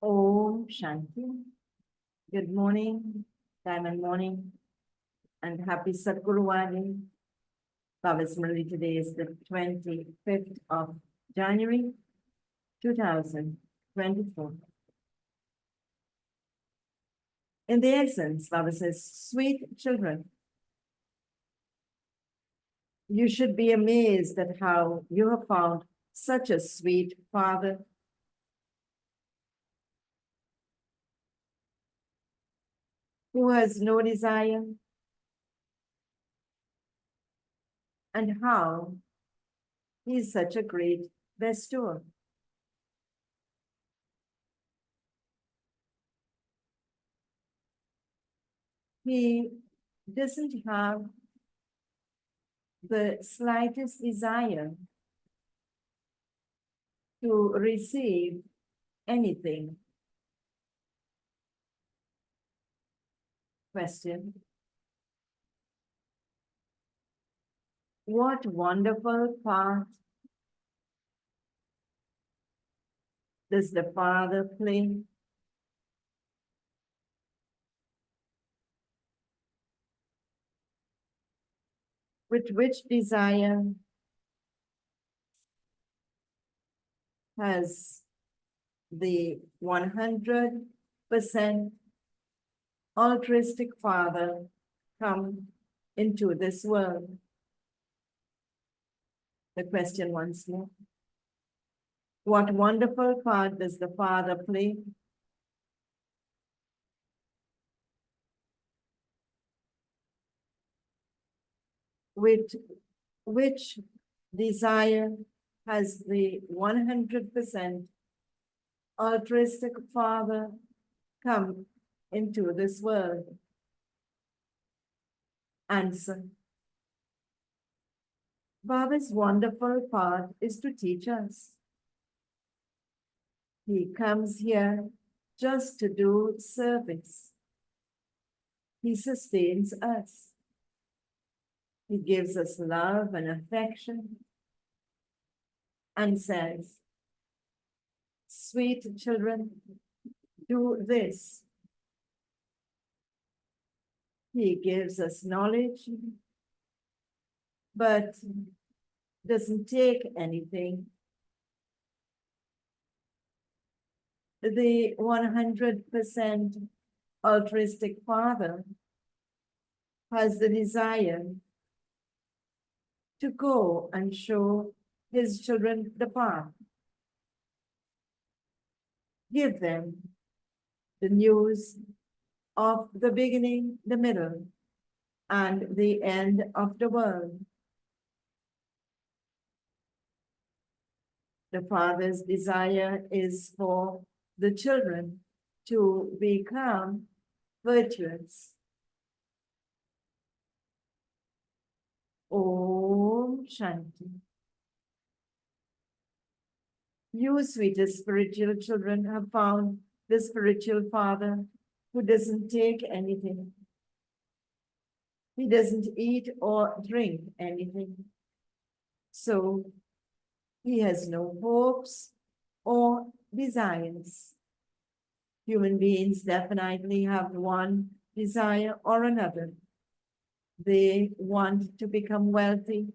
Om Shanti. Good morning, Diamond morning, and happy Sadguruvadi. Baba's Murli. Today is the 25th of January, 2024. In the essence, Baba says, sweet children, you should be amazed at how you have found such a sweet father who has no desire, and how he is such a great bestower. He doesn't have the slightest desire to receive anything. Question. What wonderful part does the Father play? With which desire has the 100% altruistic Father come into this world? The question once more. What wonderful part does the Father play? With which desire has the 100% altruistic Father come into this world? Answer. Baba's wonderful part is to teach us. He comes here just to do service. He sustains us. He gives us love and affection and says, sweet children, do this. He gives us knowledge, but doesn't take anything. The 100% altruistic Father has the desire to go and show his children the path. Give them the news of the beginning, the middle, and the end of the world. The Father's desire is for the children to become virtuous. Om Shanti. You, sweetest spiritual children, have found the spiritual Father who doesn't take anything. He doesn't eat or drink anything. So he has no hopes or desires. Human beings definitely have one desire or another. They want to become wealthy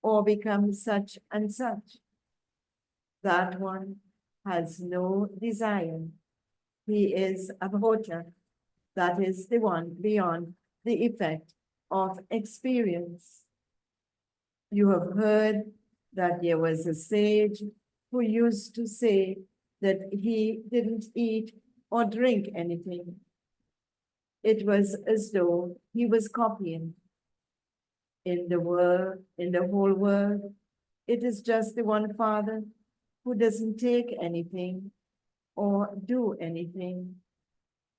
or become such and such. That one has no desire. He is a bhota. That is the one beyond the effect of experience. You have heard that there was a sage who used to say that he didn't eat or drink anything. It was as though he was copying. In the world, in the whole world, it is just the one Father who doesn't take anything or do anything.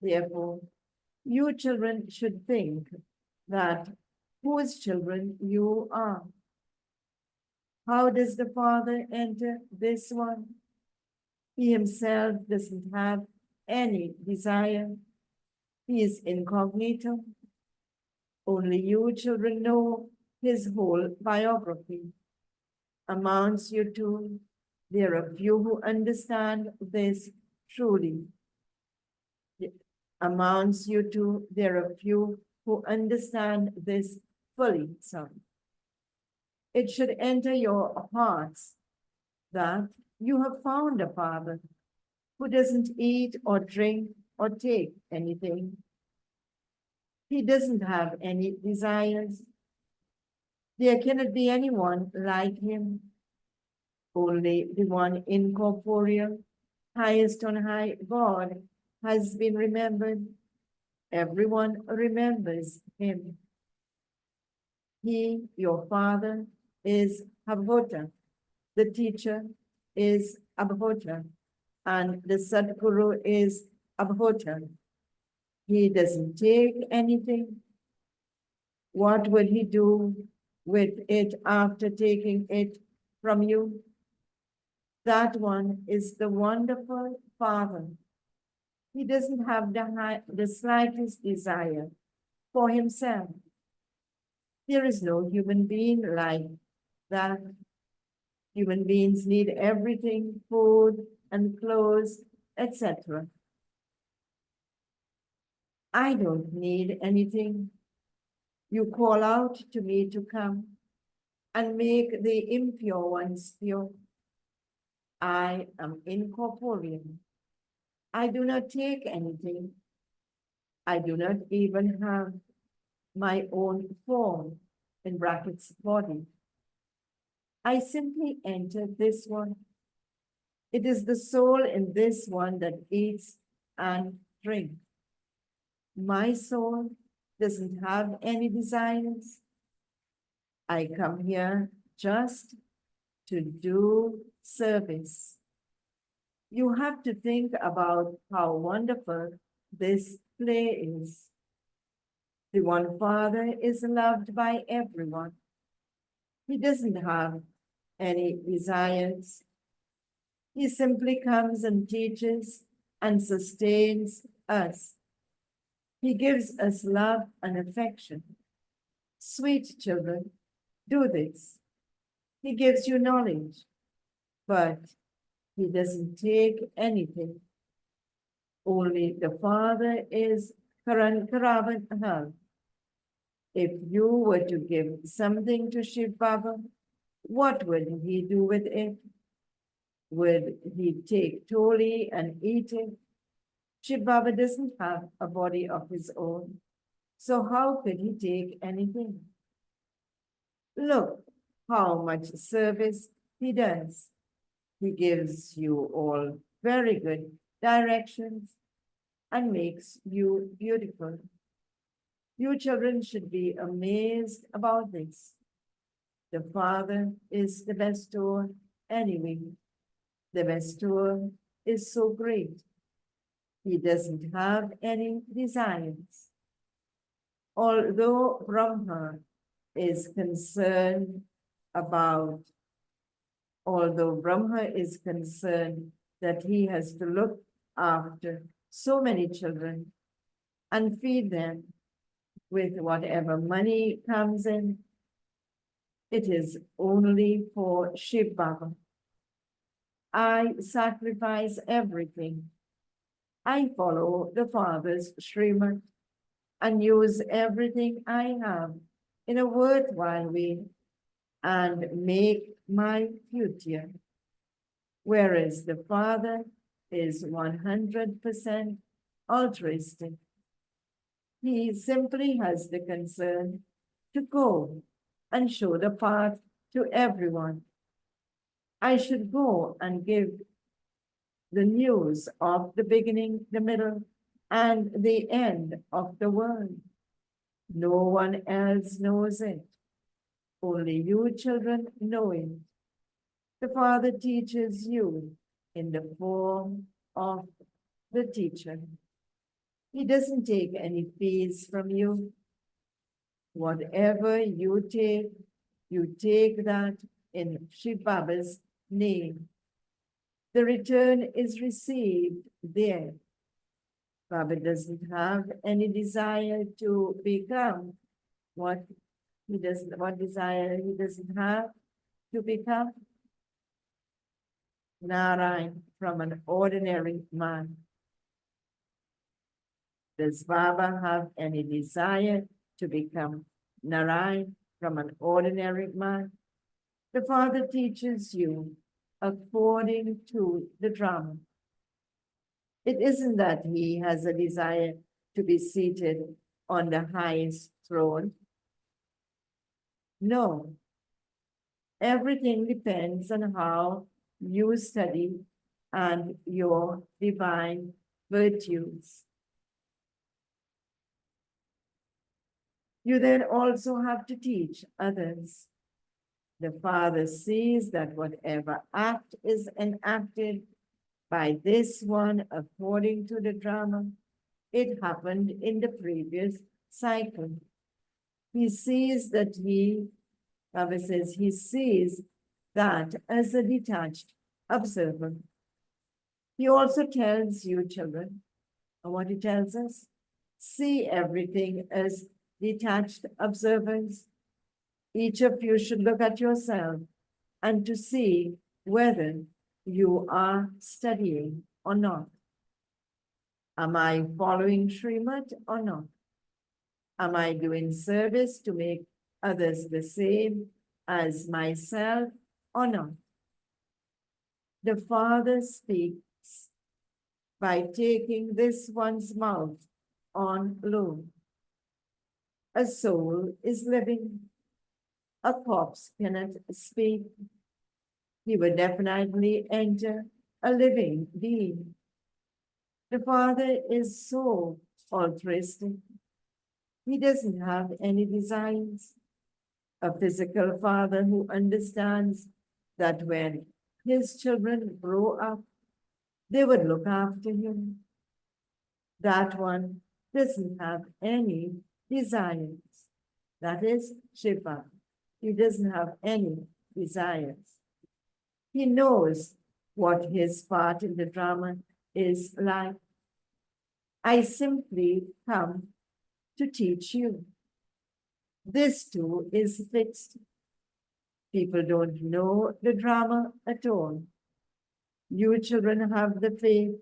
Therefore, you children should think that whose children you are. How does the Father enter this one? He himself doesn't have any desire. He is incognito. Only you children know his whole biography. Amounts you to, there are few who understand this truly. amounts you to, there are few who understand this fully, son. It should enter your hearts that you have found a father who doesn't eat or drink or take anything. He doesn't have any desires. There cannot be anyone like him, only the one incorporeal, highest on high, God, has been remembered. Everyone remembers him. He, your father, is Abhota. The teacher is Abhota. And the Sadguru is Abhota. He doesn't take anything. What will he do with it after taking it from you? That one is the wonderful Father. He doesn't have the slightest desire for himself. There is no human being like that. Human beings need everything, food and clothes, etc. I don't need anything. You call out to me to come and make the impure ones pure. I am incorporeal. I do not take anything. I do not even have my own form, in brackets, body. I simply enter this one. It is the soul in this one that eats and drinks. My soul doesn't have any desires. I come here just to do service. You have to think about how wonderful this play is. The one Father is loved by everyone. He doesn't have any desires. He simply comes and teaches and sustains us. He gives us love and affection. Sweet children, do this. He gives you knowledge, but he doesn't take anything. Only the Father is Karavan. If you were to give something to Shiv Baba, what would he do with it? Would he take Toli and eat it? Shiv Baba doesn't have a body of his own, so how could he take anything? Look how much service he does. He gives you all very good directions and makes you beautiful. You children should be amazed about this. The Father is the bestower anyway. The bestower is so great. He doesn't have any desires. Although Brahma is concerned about, although Brahma is concerned that he has to look after so many children and feed them with whatever money comes in, it is only for Shiv Baba. I sacrifice everything. I follow the Father's Srimad and use everything I have in a worthwhile way and make my future. Whereas the Father is 100% altruistic. He simply has the concern to go and show the path to everyone. I should go and give the news of the beginning, the middle, and the end of the world. No one else knows it. Only you children know it. The Father teaches you in the form of the teacher. He doesn't take any fees from you. Whatever you take that in Shiv Baba's name. The return is received there. Baba doesn't have any desire to become what desire he doesn't have to become? Narayan from an ordinary man. Does Baba have any desire to become Narayan from an ordinary man? The Father teaches you according to the drama. It isn't that he has a desire to be seated on the highest throne. No, everything depends on how you study and your divine virtues. You then also have to teach others. The Father sees that whatever act is enacted by this one according to the drama, it happened in the previous cycle. He sees that Baba says he sees that as a detached observer. He also tells you, children, what he tells us, see everything as detached observers. Each of you should look at yourself and to see whether you are studying or not. Am I following Srimad or not? Am I doing service to make others the same as myself or not? The Father speaks by taking this one's mouth on loan. A soul is living. A corpse cannot speak. He will definitely enter a living being. The Father is so altruistic. He doesn't have any desires. A physical father who understands that when his children grow up, they would look after him. That one doesn't have any desires. That is Shiva. He doesn't have any desires. He knows what his part in the drama is like. I simply come to teach you. This too is fixed. People don't know the drama at all. You children have the faith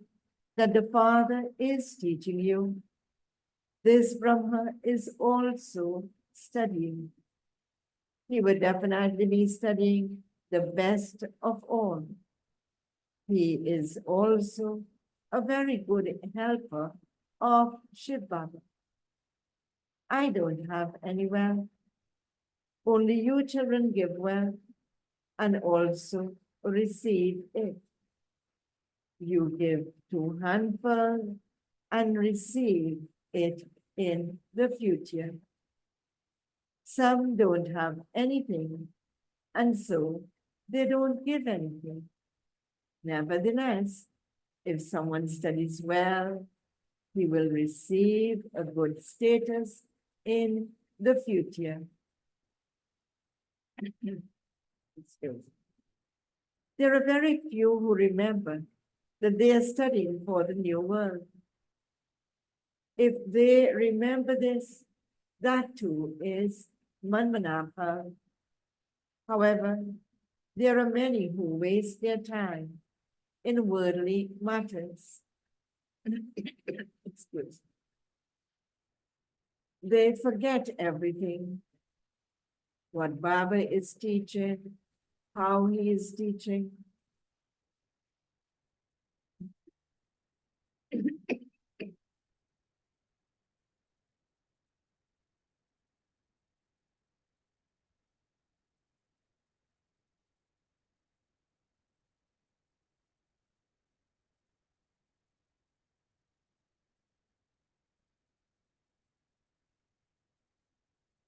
that the Father is teaching you. This Brahma is also studying. He would definitely be studying the best of all. He is also a very good helper of Shiv Baba. I don't have any wealth. Only you children give wealth and also receive it. You give 2 handfuls and receive it in the future. Some don't have anything, and so they don't give anything. Nevertheless, if someone studies well, he will receive a good status in the future. There are very few who remember that they are studying for the new world. If they remember this, that too is Manmanapa. However, there are many who waste their time in worldly matters. Excuse. They forget everything. What Baba is teaching, how he is teaching.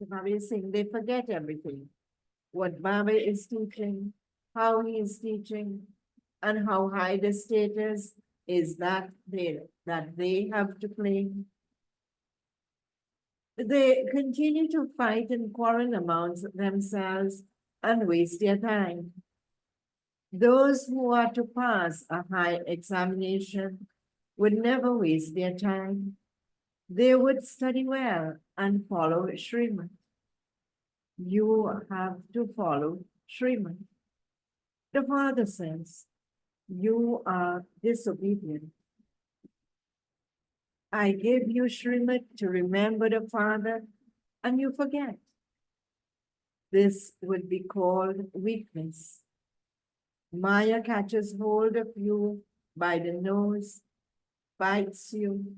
Baba is saying they forget everything. What Baba is teaching, how he is teaching, and how high the status is that they have to claim. They continue to fight and quarrel amongst themselves and waste their time. Those who are to pass a high examination would never waste their time. They would study well and follow Srimad. You have to follow Srimad. The Father says, you are disobedient. I give you Shrimad to remember the Father, and you forget. This would be called weakness. Maya catches hold of you by the nose, bites you,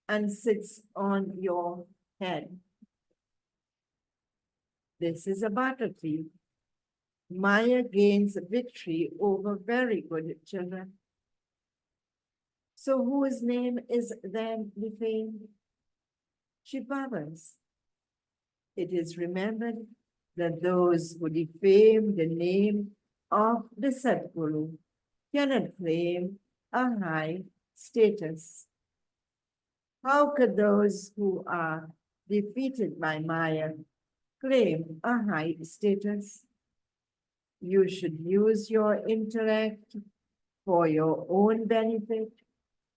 and sits on your head. This is a battlefield. Maya gains victory over very good children. So whose name is then defamed? Shiva's. It is remembered that those who defame the name of the Sadguru cannot claim a high status. How could those who are defeated by Maya claim a high status? You should use your intellect for your own benefit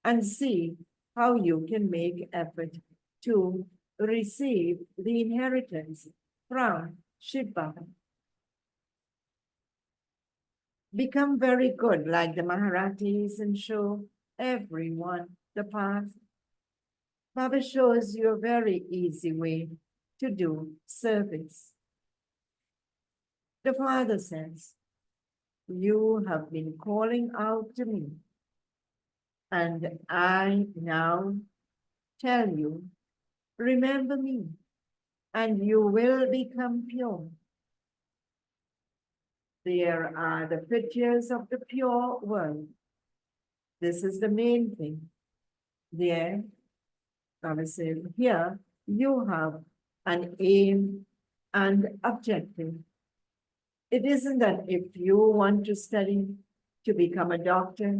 and see how you can make effort to receive the inheritance from Shiva. Become very good like the Maharatis and show everyone the path. Baba shows you a very easy way to do service. The Father says, you have been calling out to me, and I now tell you, remember me, and you will become pure. There are the pictures of the pure world. This is the main thing. There, Baba says, here you have an aim and objective. It isn't that if you want to study to become a doctor,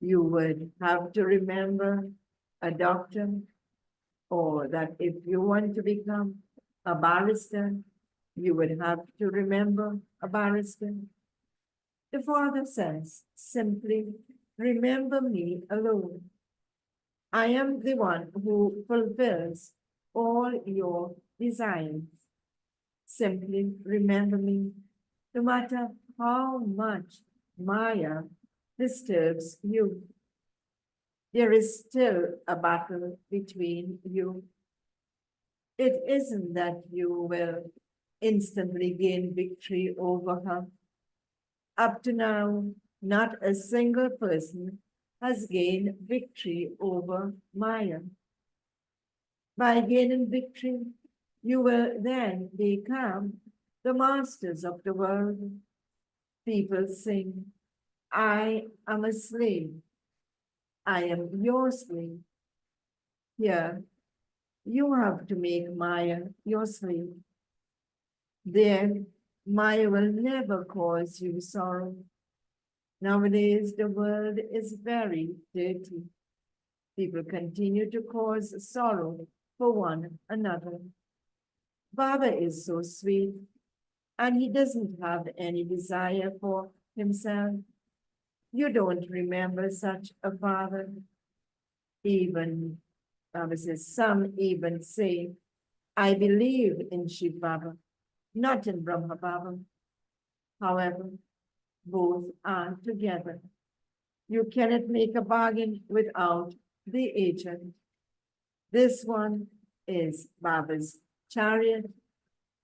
you would have to remember a doctor, or that if you want to become a barrister, you would have to remember a barrister. The Father says, simply remember me alone. I am the one who fulfills all your desires. Simply remember me, no matter how much Maya disturbs you. There is still a battle between you. It isn't that you will instantly gain victory over her. Up to now, not a single person has gained victory over Maya. By gaining victory, you will then become the masters of the world. People sing, I am a slave. I am your slave. Here, you have to make Maya your slave. Then Maya will never cause you sorrow. Nowadays, the world is very dirty. People continue to cause sorrow for one another. Baba is so sweet, and he doesn't have any desire for himself. You don't remember such a father. Even, Baba says, some even say, I believe in Shiv Baba, not in Brahma Baba. However, both are together. You cannot make a bargain without the agent. This one is Baba's chariot,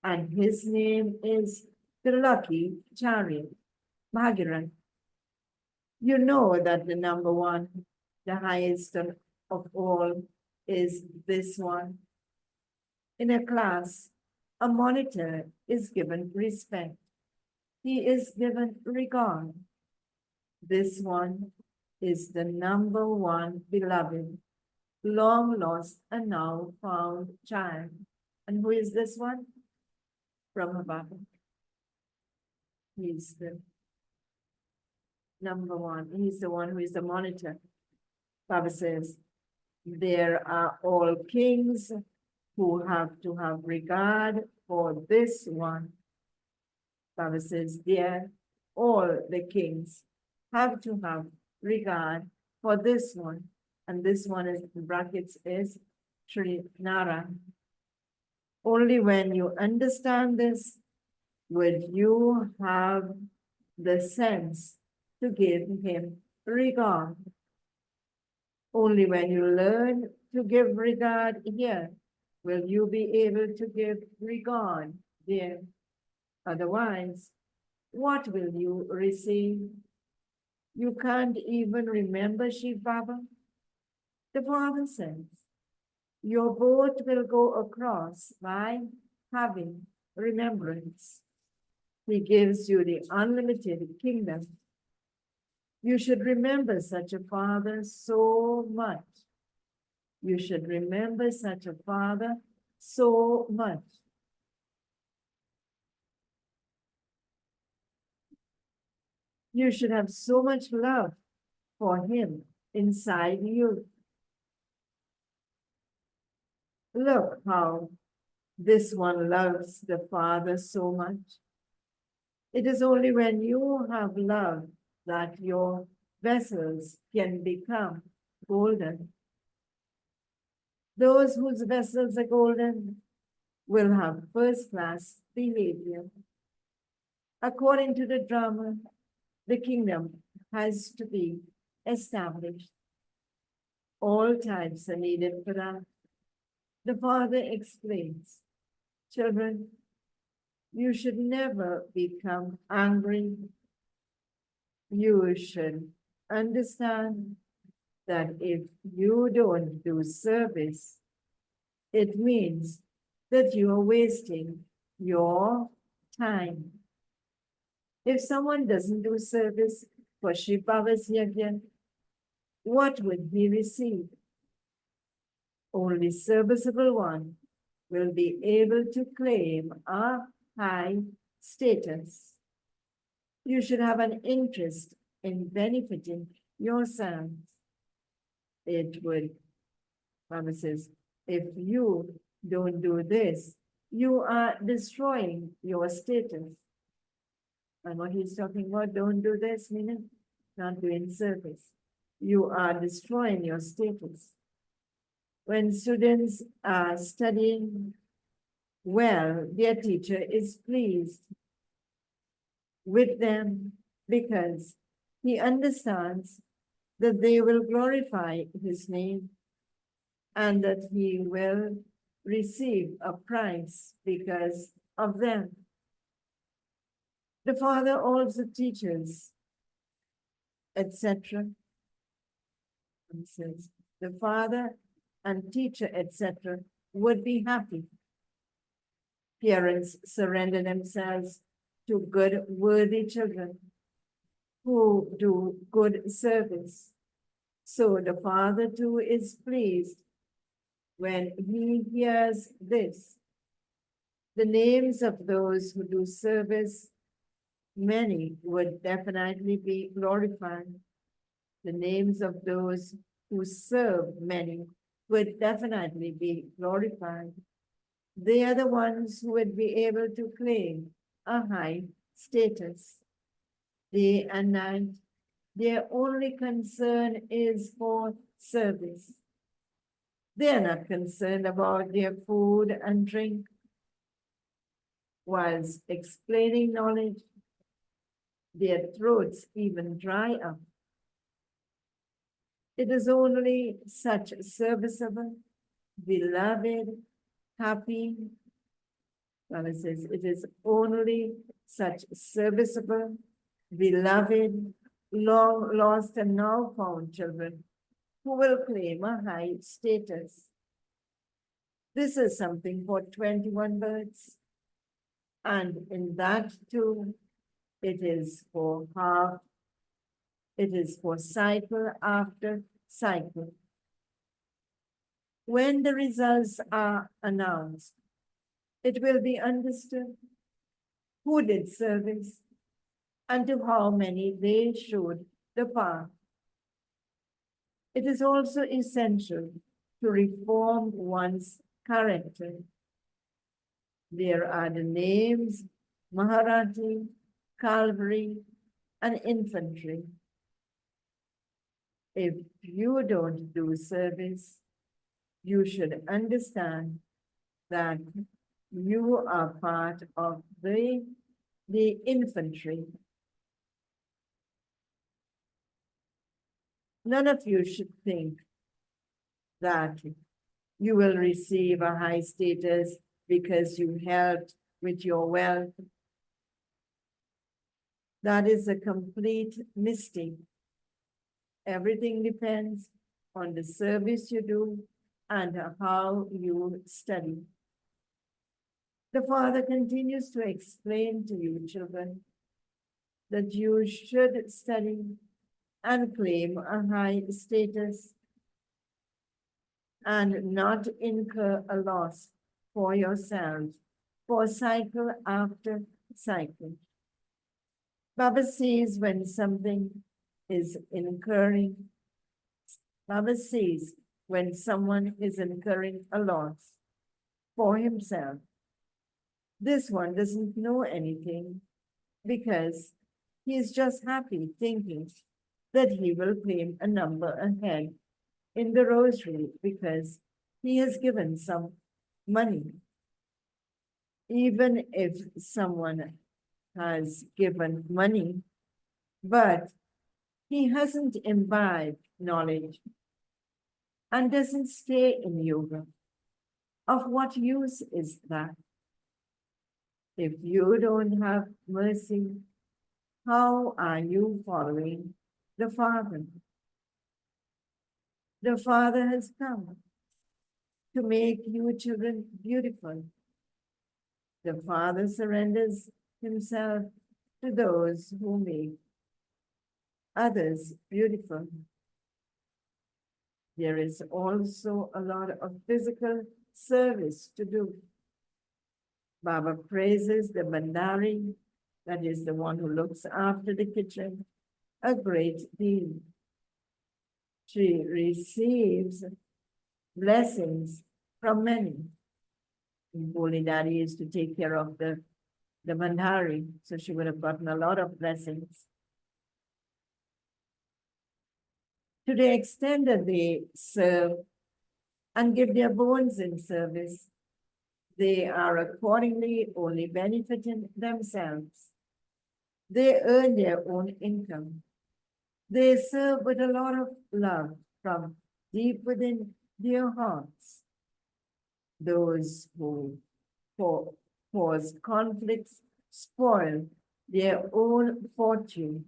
and his name is the lucky chariot, Bhagirath. You know that the number one, the highest of all, is this one. In a class, a monitor is given respect. He is given regard. This one is the number one beloved, long lost and now found child. And who is this one? Brahma Baba. He's the number one. He's the one who is the monitor. Baba says, there are all kings who have to have regard for this one. Baba says, there, all the kings have to have regard for this one. And this one is, in brackets, is Trinidad. Only when you understand this, would you have the sense to give him regard. Only when you learn to give regard here, will you be able to give regard there? Otherwise, what will you receive? You can't even remember, Shiv Baba? The father says, your boat will go across by having remembrance. He gives you the unlimited kingdom. You should remember such a father so much. You should remember such a father so much. You should have so much love for him inside you. Look how this one loves the Father so much. It is only when you have love that your vessels can become golden. Those whose vessels are golden will have first-class behavior. According to the drama, the kingdom has to be established. All types are needed for that. The father explains, children, you should never become angry. You should understand that if you don't do service, it means that you are wasting your time. If someone doesn't do service for Shiv Baba's yajna, what would he receive? Only serviceable one will be able to claim a high status. You should have an interest in benefiting yourselves. It would, Baba says, if you don't do this, you are destroying your status. And what he's talking about, don't do this, meaning not doing service. You are destroying your status. When students are studying well, their teacher is pleased with them because he understands that they will glorify his name and that he will receive a prize because of them. The father also teaches, etc. He says, the father and teacher, etc., would be happy. Parents surrender themselves to good, worthy children who do good service. So the father too is pleased when he hears this. The names of those who do service, many would definitely be glorified. The names of those who serve many would definitely be glorified. They are the ones who would be able to claim a high status. Day and night, their only concern is for service. They are not concerned about their food and drink. Whilst explaining knowledge, their throats even dry up. It is only such serviceable, beloved, happy. Baba says, it is only such serviceable, beloved, long lost and now found children who will claim a high status. This is something for 21 births. And in that too, it is for half, it is for cycle after cycle. When the results are announced, it will be understood who did service and to how many they showed the path. It is also essential to reform one's character. There are the names Maharathi, Cavalry, and Infantry. If you don't do service, you should understand that you are part of the infantry. None of you should think that you will receive a high status because you helped with your wealth. That is a complete mistake. Everything depends on the service you do and how you study. The Father continues to explain to you, children, that you should study and claim a high status and not incur a loss for yourselves for cycle after cycle. Baba says when something is incurring, Baba says when someone is incurring a loss for himself, this one doesn't know anything because he is just happy thinking that he will claim a number ahead in the rosary because he has given some money. Even if someone has given money, but he hasn't imbibed knowledge and doesn't stay in yoga, of what use is that? If you don't have mercy, how are you following the Father? The Father has come to make you children beautiful. The Father surrenders himself to those who make others beautiful. There is also a lot of physical service to do. Baba praises the Bandari, that is the one who looks after the kitchen, a great deal. She receives blessings from many. Murli Daddy used to take care of the Bandari, so she would have gotten a lot of blessings. To the extent that they serve and give their bones in service, they are accordingly only benefiting themselves. They earn their own income. They serve with a lot of love from deep within their hearts. Those who cause conflicts spoil their own fortune.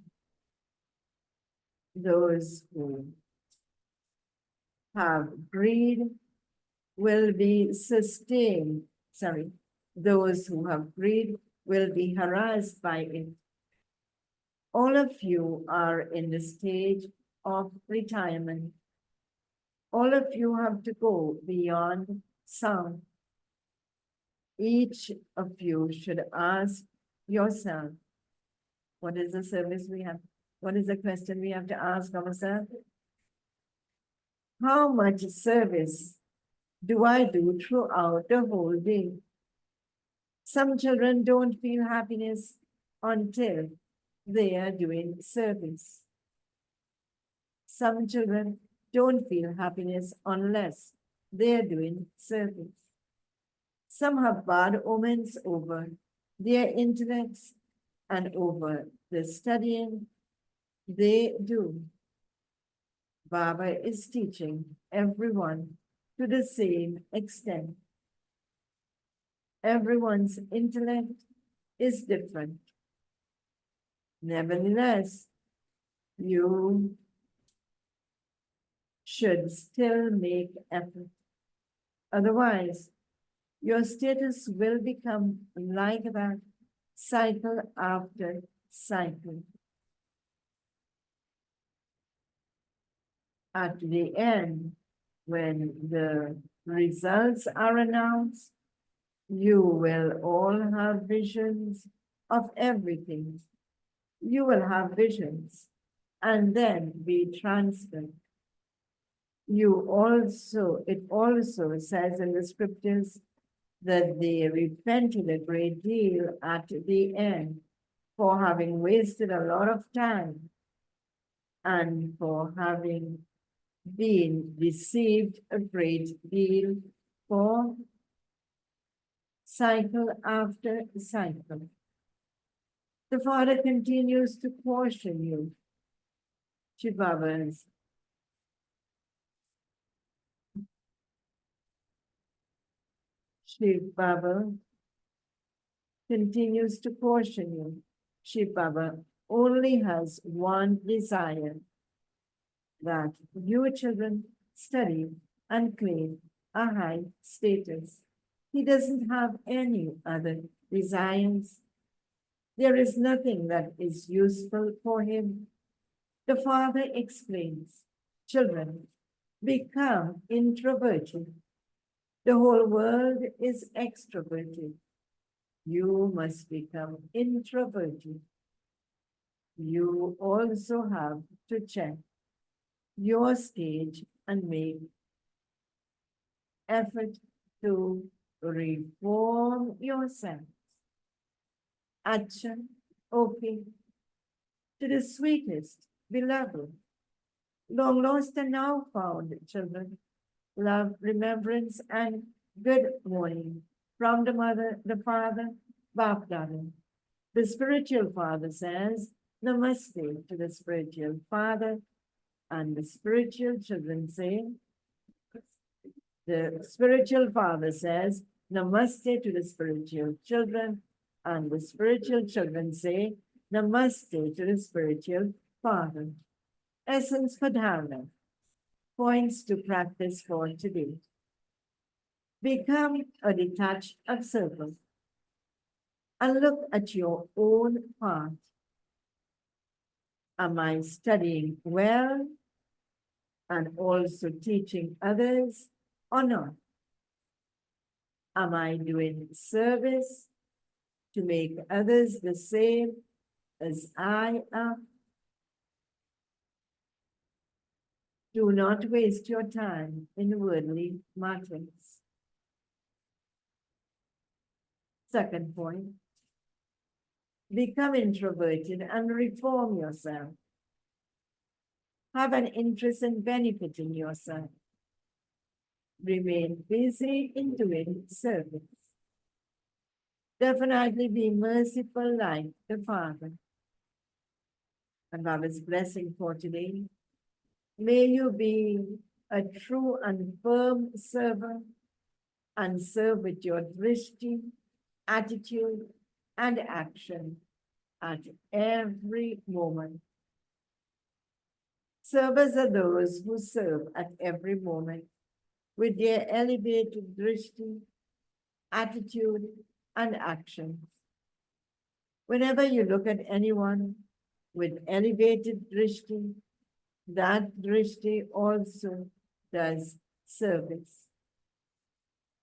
Those who have greed will be sustained. Those who have greed will be harassed by it. All of you are in the stage of retirement. All of you have to go beyond sound. Each of you should ask yourself, what is the service we have? What is the question we have to ask ourselves? How much service do I do throughout the whole day? Some children don't feel happiness until they are doing service. Some children don't feel happiness unless they are doing service. Some have bad omens over their intellects and over the studying they do. Baba is teaching everyone to the same extent. Everyone's intellect is different. Nevertheless, you should still make effort. Otherwise, your status will become like that cycle after cycle. At the end, when the results are announced, you will all have visions of everything. You will have visions and then be transferred. It also says in the scriptures that they repented a great deal at the end for having wasted a lot of time and for having been deceived a great deal for cycle after cycle. The Father continues to caution you, Chibabas. Shiv Baba continues to caution you. Shiv Baba only has one desire, that your children study and claim a high status. He doesn't have any other desires. There is nothing that is useful for him. The father explains, children, become introverted. The whole world is extroverted. You must become introverted. You also have to check your stage and make effort to reform yourself. Acha, okay, to the sweetest, beloved, long lost and now found children, love, remembrance, and good morning from the mother, the father, Bapdada. The spiritual father says, Namaste to the spiritual father, and the spiritual children say, the spiritual father says, Namaste to the spiritual children, and the spiritual children say, Namaste to the spiritual father. Essence for dharana. Points to practice for today. Become a detached observer and look at your own path. Am I studying well and also teaching others or not? Am I doing service to make others the same as I am? Do not waste your time in worldly matters. Second point, become introverted and reform yourself. Have an interest in benefiting yourself. Remain busy in doing service. Definitely be merciful like the Father. And Baba's blessing for today. May you be a true and firm servant and serve with your drishti, attitude, and action at every moment. Servers are those who serve at every moment with their elevated drishti, attitude, and actions. Whenever you look at anyone with elevated drishti, that drishti also does service.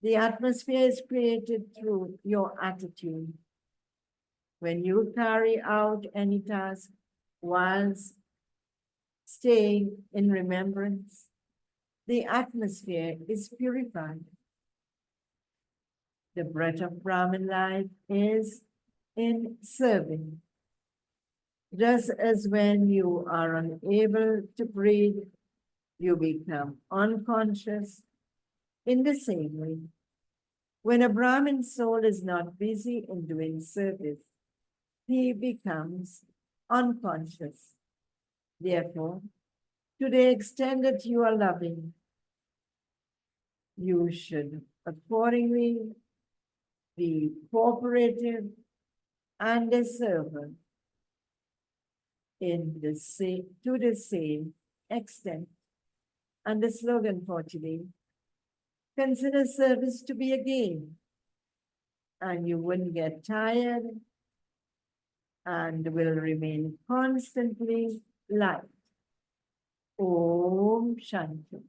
The atmosphere is created through your attitude. When you carry out any task whilst staying in remembrance, the atmosphere is purified. The breath of Brahman life is in serving. Just as when you are unable to breathe, you become unconscious. In the same way, when a Brahmin soul is not busy in doing service, he becomes unconscious. Therefore, to the extent that you are loving, you should accordingly be cooperative and a servant to the same extent. And the slogan for today, consider service to be a game, and you wouldn't get tired and will remain constantly light. Om Shanti.